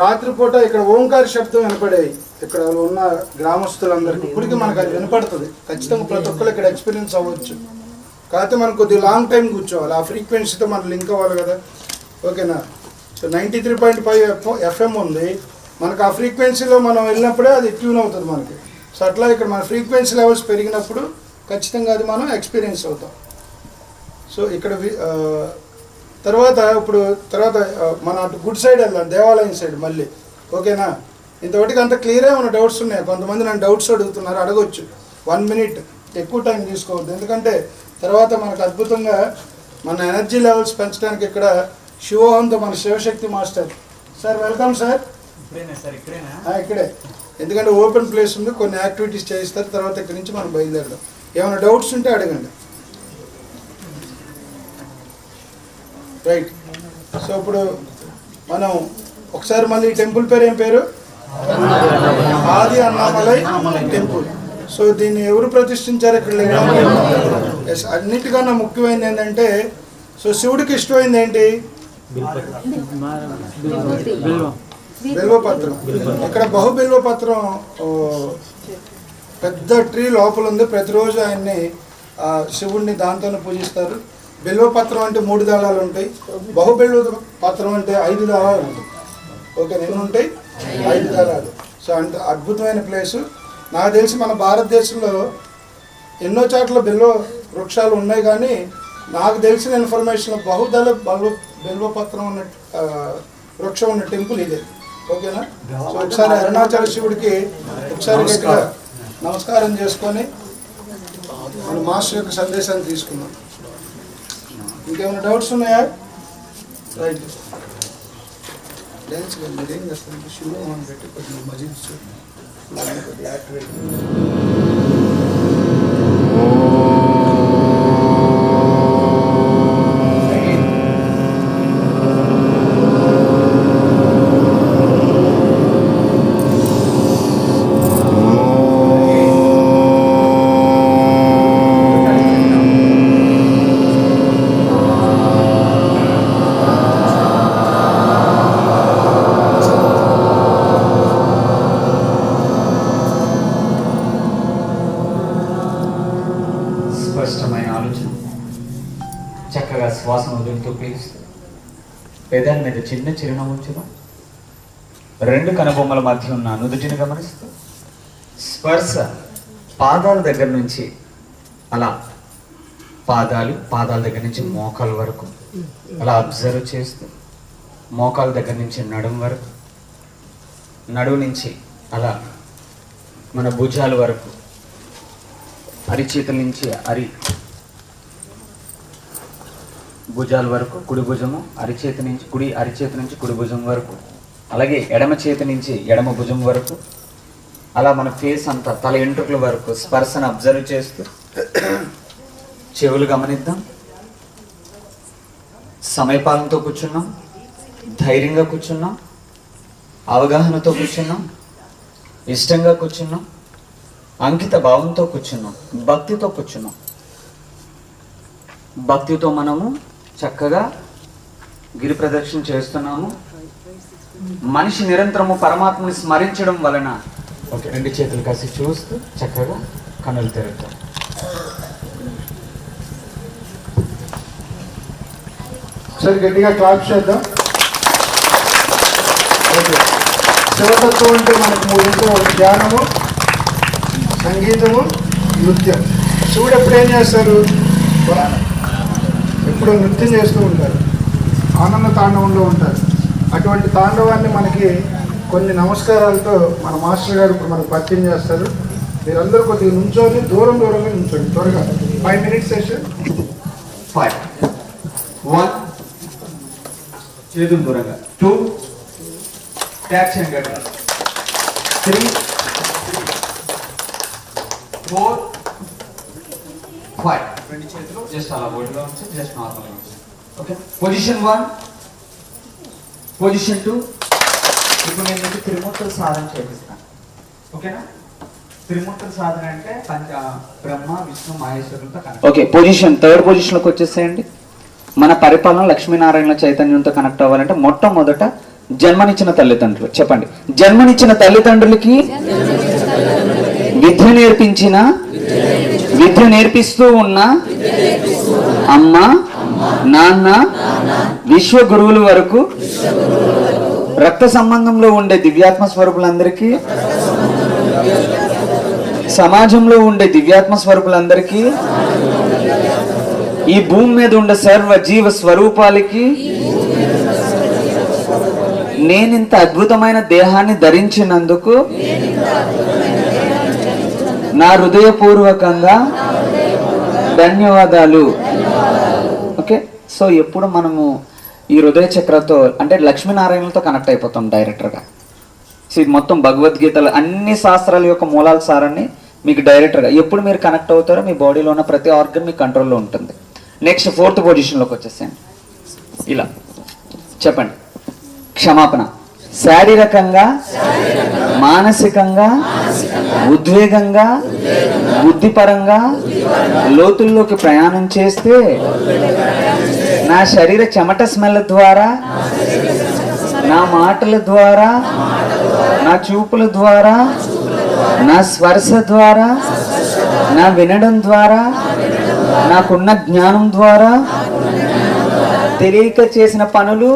రాత్రిపూట ఇక్కడ ఓంకార శబ్దం వినపడేవి. ఇక్కడ ఉన్న గ్రామస్తులందరికీ ఇప్పటికీ మనకు అది వినపడుతుంది. ఖచ్చితంగా ప్రతి ఒక్కరు ఇక్కడ ఎక్స్పీరియన్స్ అవ్వచ్చు. కాకపోతే మనం కొద్దిగా లాంగ్ టైం కూర్చోవాలి, ఆ ఫ్రీక్వెన్సీతో మనం లింక్ అవ్వాలి కదా. ఓకేనా? సో 93.5 FM ఉంది మనకు. ఆ ఫ్రీక్వెన్సీలో మనం వెళ్ళినప్పుడే అది ట్యూన్ అవుతుంది మనకి. సో అట్లా ఇక్కడ మన ఫ్రీక్వెన్సీ లెవెల్స్ పెరిగినప్పుడు ఖచ్చితంగా అది మనం ఎక్స్పీరియన్స్ అవుతాం. సో ఇక్కడ తర్వాత మన అటు గుడ్ సైడ్ వెళ్దాం, దేవాలయం సైడ్ మళ్ళీ. ఓకేనా? ఇంతవరకు అంత క్లియరే ఉన్న డౌట్స్ ఉన్నాయి. కొంతమంది నన్ను డౌట్స్ అడుగుతున్నారు, అడగొచ్చు. 1 మినిట్, ఎక్కువ టైం తీసుకోవద్దు. ఎందుకంటే తర్వాత మనకు అద్భుతంగా మన ఎనర్జీ లెవెల్స్ పెంచడానికి ఇక్కడ శివోహంతో మన Shivashakti master sir, welcome sir. ఇక్కడే, ఎందుకంటే ఓపెన్ ప్లేస్ ఉంది, కొన్ని యాక్టివిటీస్ చేయిస్తారు. తర్వాత ఇక్కడి నుంచి మనం బయలుదేరడం. ఏమైనా డౌట్స్ ఉంటే అడగండి. రైట్. సో ఇప్పుడు మనం ఒకసారి మళ్ళీ టెంపుల్ పేరు ఏం పేరు? ఆది అన్నామలై టెంపుల్. సో దీన్ని ఎవరు ప్రతిష్ఠించారు ఇక్కడ? ఎస్. అన్నిటికన్నా ముఖ్యమైనది ఏంటంటే, సో శివుడికి ఇష్టమైంది ఏంటి? బిల్వపత్రం. ఇక్కడ బహుబిల్వపత్రం పెద్ద ట్రీ లోపల ఉంది. ప్రతిరోజు ఆయన్ని శివుడిని దాంతోనే పూజిస్తారు. బిల్వపత్రం అంటే 3 దళాలు ఉంటాయి. బహుబిల్వ పత్రం అంటే 5 దళాలు ఉంటాయి. ఓకే, ఎన్ని ఉంటాయి? 5 దళాలు. సో అంటే అద్భుతమైన ప్లేసు. నాకు తెలిసి మన భారతదేశంలో ఎన్నో చోట్ల బిల్వ వృక్షాలు ఉన్నాయి, కానీ నాకు తెలిసిన ఇన్ఫర్మేషన్ బహుదళ బిల్వపత్రం ఉన్న వృక్షం ఉన్న టెంపుల్ ఇదే. ఓకేనా? సో ఒకసారి అరుణాచల శివుడికి ఒకసారి గట్టిగా నమస్కారం చేసుకొని మన మాస్టర్ యొక్క సందేశాన్ని తీసుకున్నాం. ఇంకేమైనా డౌట్స్ ఉన్నాయా? రైట్. డ్యాన్స్ మీరు ఏం చేస్తారంటే శివుడు మనం పెట్టి కొద్దిగా మజిల్స్ యాక్టివేట్. స్పష్టమైన ఆలోచన, చక్కగా శ్వాసను వదులుతూ పీలుస్తూ పెదాల మీద చిన్న చిరునవ్వు ఉంచుదాం. 2 కనుబొమ్మల మధ్య ఉన్న నుదుటిని గమనిస్తూ స్పర్శ పాదాల దగ్గర నుంచి అలా పాదాల దగ్గర నుంచి మోకాల వరకు అలా అబ్జర్వ్ చేస్తూ, మోకాల దగ్గర నుంచి నడుము వరకు, నడుము నుంచి అలా మన భుజాల వరకు, అరిచేతుల నుంచి భుజాల వరకు, కుడి భుజము కుడి అరిచేతి నుంచి కుడి భుజం వరకు, అలాగే ఎడమ చేతి నుంచి ఎడమ భుజం వరకు, అలా మన ఫేస్ అంతా తల ఎంట్రుకల వరకు స్పర్శను అబ్జర్వ్ చేస్తూ చెవులు గమనిద్దాం. సమయపాలనతో కూర్చున్నాం, ధైర్యంగా కూర్చున్నాం, అవగాహనతో కూర్చున్నాం, ఇష్టంగా కూర్చున్నాం, అంకిత భావంతో కూర్చున్నాం, భక్తితో కూర్చున్నాం. భక్తితో మనము చక్కగా గిరి ప్రదక్షిణ చేస్తున్నాము. మనిషి నిరంతరము పరమాత్మని స్మరించడం వలన ఓకే, 2 చేతులు కలిసి చూస్తూ చక్కగా కన్నులు తెరుద్దాం. సరే గట్టిగా క్లాప్ చేద్దాం. ఓకే, శివతత్వం అంటే మనకు 3 ఉంటాయి: ధ్యానము, సంగీతము, నృత్యం. శివుడు ఎప్పుడు ఏం చేస్తారు? ఎప్పుడు నృత్యం చేస్తూ ఉంటారు, ఆనంద తాండవంలో ఉంటారు. అటువంటి తాండవాన్ని మనకి కొన్ని నమస్కారాలతో మన మాస్టర్ గారు ఇప్పుడు మనకు పరిచయం చేస్తారు. మీరందరూ కొద్దిగా నుంచోని దూరంగా నుంచోండి. త్వరగా 5 minutes సెషన్. 5 1 చేతులు దూరంగా, 2 ట్యాక్షన్ గట్ట, 3 4 5 2 చేతులు జస్ట్ అలా బోర్డుగా ఉంచి జస్ట్ నార్మల్గా ఉంచి. Okay, position 1, position 2. ఇప్పుడు నేను మీకు త్రిమూర్తుల సాధన చేపిస్తాను. ఓకేనా? త్రిమూర్తుల సాధన అంటే బ్రహ్మ, విష్ణు, మహేశ్వరులతో కనెక్ట్. ఓకే, పొజిషన్ 3rd పొజిషన్లోకి వచ్చేసేయండి. మన పరిపాలన లక్ష్మీనారాయణ చైతన్యంతో కనెక్ట్ అవ్వాలంటే మొట్టమొదట జన్మనిచ్చిన తల్లిదండ్రులు. చెప్పండి, జన్మనిచ్చిన తల్లిదండ్రులకి విద్య నేర్పిస్తూ ఉన్న అమ్మ, నాన్న, విశ్వ గురువుల వరకు, రక్త సంబంధంలో ఉండే దివ్యాత్మ స్వరూపులందరికీ, సమాజంలో ఉండే దివ్యాత్మ స్వరూపులందరికీ, ఈ భూమి మీద ఉండే సర్వ జీవ స్వరూపాలకి నేనింత అద్భుతమైన దేహాన్ని ధరించినందుకు నా హృదయపూర్వకంగా ధన్యవాదాలు. ఓకే, సో ఎప్పుడు మనము ఈ హృదయ చక్రతో అంటే లక్ష్మీనారాయణలతో కనెక్ట్ అయిపోతాం డైరెక్టర్గా. సో ఇది మొత్తం భగవద్గీతలు అన్ని శాస్త్రాల యొక్క మూలాల సారాన్ని మీకు డైరెక్టర్గా ఎప్పుడు మీరు కనెక్ట్ అవుతారో మీ బాడీలో ఉన్న ప్రతి ఆర్గన్ మీ కంట్రోల్లో ఉంటుంది. నెక్స్ట్ 4th పొజిషన్లోకి వచ్చేసేయండి. ఇలా చెప్పండి, క్షమాపణ. శారీరకంగా, మానసికంగా, ఉద్వేగంగా, బుద్ధిపరంగా లోతుల్లోకి ప్రయాణం చేస్తే నా శరీర చెమట స్మెల్ ద్వారా, నా మాటల ద్వారా, నా చూపుల ద్వారా, నా స్పర్శ ద్వారా, నా వినడం ద్వారా, నాకున్న జ్ఞానం ద్వారా, తెలియక చేసిన పనులు,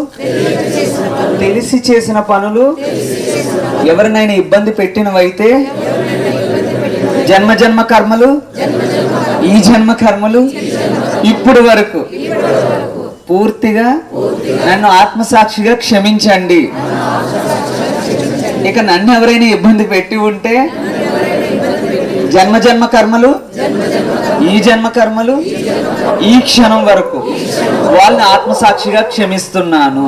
తెలిసి చేసిన పనులు, ఎవరినైనా ఇబ్బంది పెట్టినవైతే జన్మ కర్మలు, ఈ జన్మ కర్మలు ఇప్పుడు వరకు పూర్తిగా నన్ను ఆత్మసాక్షిగా క్షమించండి. ఇక నన్ను ఎవరైనా ఇబ్బంది పెట్టి ఉంటే జన్మ కర్మలు, ఈ జన్మ కర్మలు, ఈ క్షణం వరకు వాళ్ళని ఆత్మసాక్షిగా క్షమిస్తున్నాను.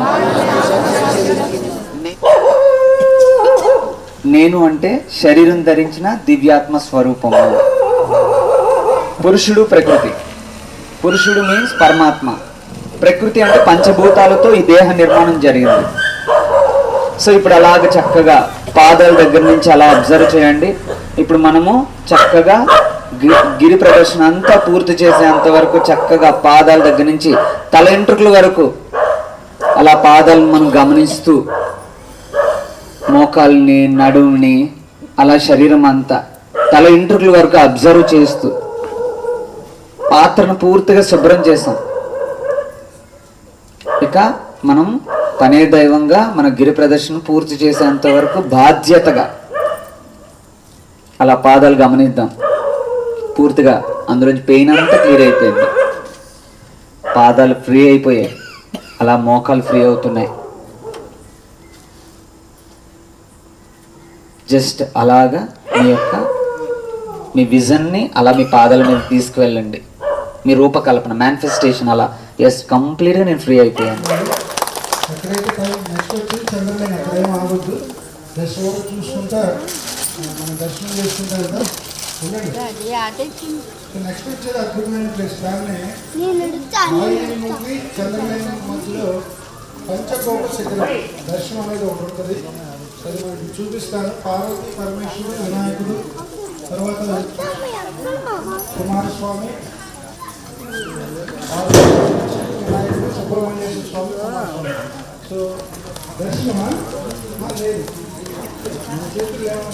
నేను అంటే శరీరం ధరించిన దివ్యాత్మ స్వరూపము. పురుషుడు ప్రకృతి. పురుషుడు మీన్స్ పరమాత్మ. ప్రకృతి అంటే పంచభూతాలతో ఈ దేహ నిర్మాణం జరిగింది. సో ఇప్పుడు అలాగ చక్కగా పాదాల దగ్గర నుంచి అలా అబ్జర్వ్ చేయండి. ఇప్పుడు మనము చక్కగా గిరి ప్రదర్శన అంతా పూర్తి చేసేంత వరకు చక్కగా పాదాల దగ్గర నుంచి తల ఎంట్రుకల వరకు అలా పాదాలను మనం గమనిస్తూ మోకాల్ని, నడుముని, అలా శరీరం అంతా తల ఎంట్రుకల వరకు అబ్జర్వ్ చేస్తూ పాత్రను పూర్తిగా శుభ్రం చేసాం. ఇక మనం తనే దైవంగా మన గిరి ప్రదర్శన పూర్తి చేసేంత వరకు బాధ్యతగా అలా పాదాలు గమనిద్దాం. పూర్తిగా అందులోంచి పెయిన్ అంతా క్లియర్ అయిపోయింది. పాదాలు ఫ్రీ అయిపోయాయి, అలా మోకాలు ఫ్రీ అవుతున్నాయి. జస్ట్ అలాగా మీ విజన్ని అలా మీ పాదాల మీద తీసుకువెళ్ళండి. మీ రూపకల్పన మేనిఫెస్టేషన్ అలా ఎస్ కంప్లీట్గా నేను ఫ్రీ అయిపోయాను. ఎక్కడైతే టైం నెక్స్ట్ వచ్చి చంద్రలేని ఎక్కడేం ఆగొద్దు, జస్ట్ ఓవర్ చూసుకుంటా మనం దర్శనం చేసుకుంటా కదా ఉండండి. నెక్స్ట్ వచ్చేది అద్భుతమైన ప్లేస్. దాన్ని చంద్రలేని మధ్యలో పంచకోప శిఖరం దర్శనం అనేది ఒకటి ఉంటుంది. అది మనకి చూపిస్తాను. పార్వతీ పరమేశ్వరుడు, వినాయకుడు, తర్వాత కుమారస్వామి, వినాయకుడు, సుబ్రహ్మణ్యేశ్వర స్వామి, కుమారస్వామి. సో దర్శనమా లేదు మన చేతులు ఏమన్నా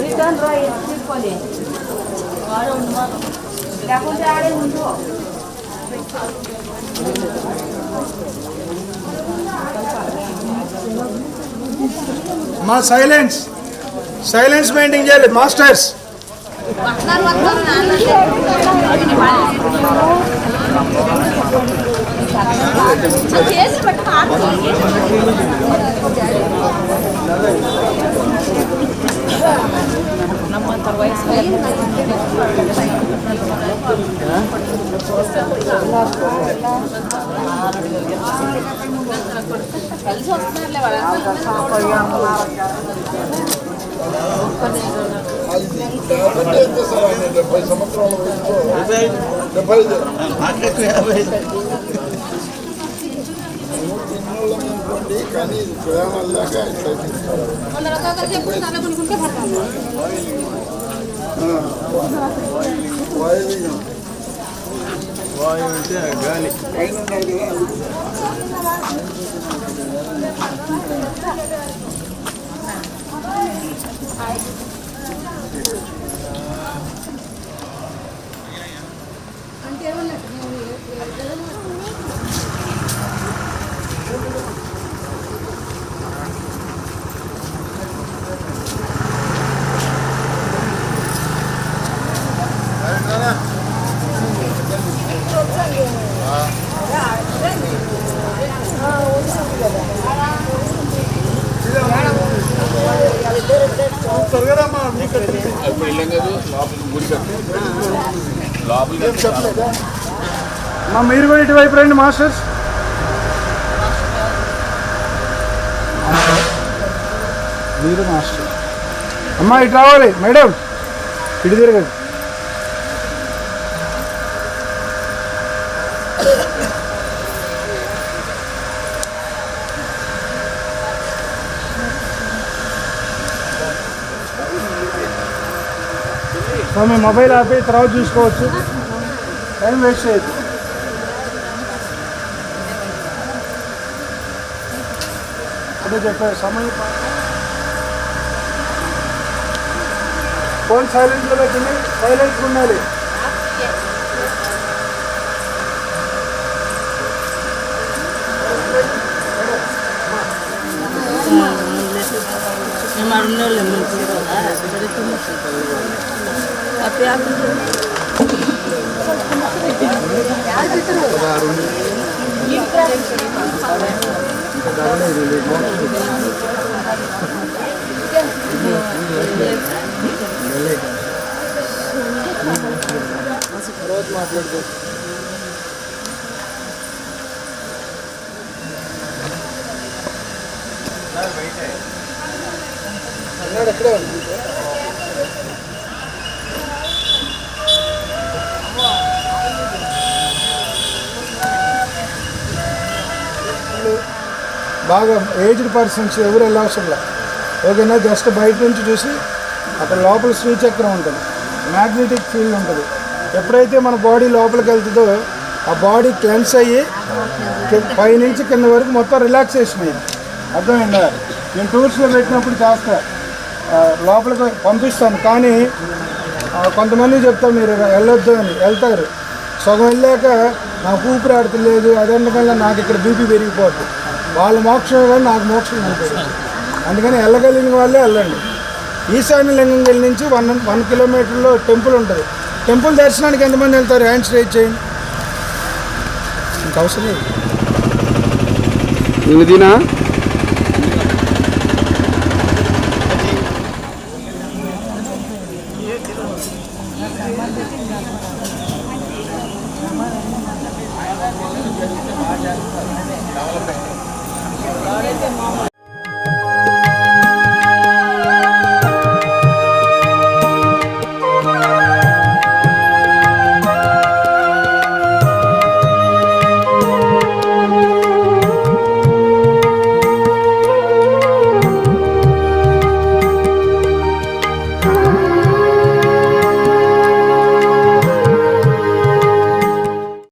రిటర్న్ రా తీసుకోలే లేకుంటే ఆడే ఉండు. మా సైలెన్స్ మెయింటైన్ చేయాలి మాస్టర్స్. కలిసి వస్తున్నారులే వాళ్ళ కానీ ప్రయాణాల్లాగా వాయు అంటే గాలి మీరు కూడా ఇటువైపు రండి మాస్టర్స్. మీరు మాస్టర్ అమ్మా ఇటు రావాలి మేడం, ఇటు తిరగండి. మీ మొబైల్ ఆపి తర్వాత చూసుకోవచ్చు, టైం వేస్ట్ చేయొద్దు. అదే చెప్పారు సమయం. ఫోన్ సైలెంట్లో పెట్టండి, సైలెంట్గా ఉండాలి. మాట్లాడుకో. ఎక్కడే ఉంది బాగా ఏజ్డ్ పర్సన్స్ ఎవరు వెళ్ళవసరంలా. ఓకేనా, జస్ట్ బయట నుంచి చూసి అక్కడ లోపల శ్రీచక్రం ఉంటుంది, మ్యాగ్నెటిక్ ఫీల్డ్ ఉంటుంది. ఎప్పుడైతే మన బాడీ లోపలికి వెళ్తుందో ఆ బాడీ క్లెన్స్ అయ్యి పైనుంచి కింద వరకు మొత్తం రిలాక్సేషన్ అయ్యింది. అర్థమైందా? నేను టూర్స్లో పెట్టినప్పుడు చేస్తా, లోపలికి పంపిస్తాను. కానీ కొంతమంది చెప్తా మీరు వెళ్ళొద్దు అని, వెళ్తారు. సగం వెళ్ళాక నాకు ఊపిరి ఆడతలేదు, అదంతకల్లా నాకు ఇక్కడ బీపీ పెరిగిపోతుంది. వాళ్ళ మోక్షం కానీ నాకు మోక్షం ఉంటుంది. అందుకని వెళ్ళగలిగిన వాళ్ళే వెళ్ళండి. ఈశాన్య లింగం వెళ్ళి నుంచి 1 కిలోమీటర్లో టెంపుల్ ఉంటుంది. టెంపుల్ దర్శనానికి ఎంతమంది వెళ్తారు? హ్యాండ్స్ రైజ్ చేయండి. ఇంక అవసరం లేదు.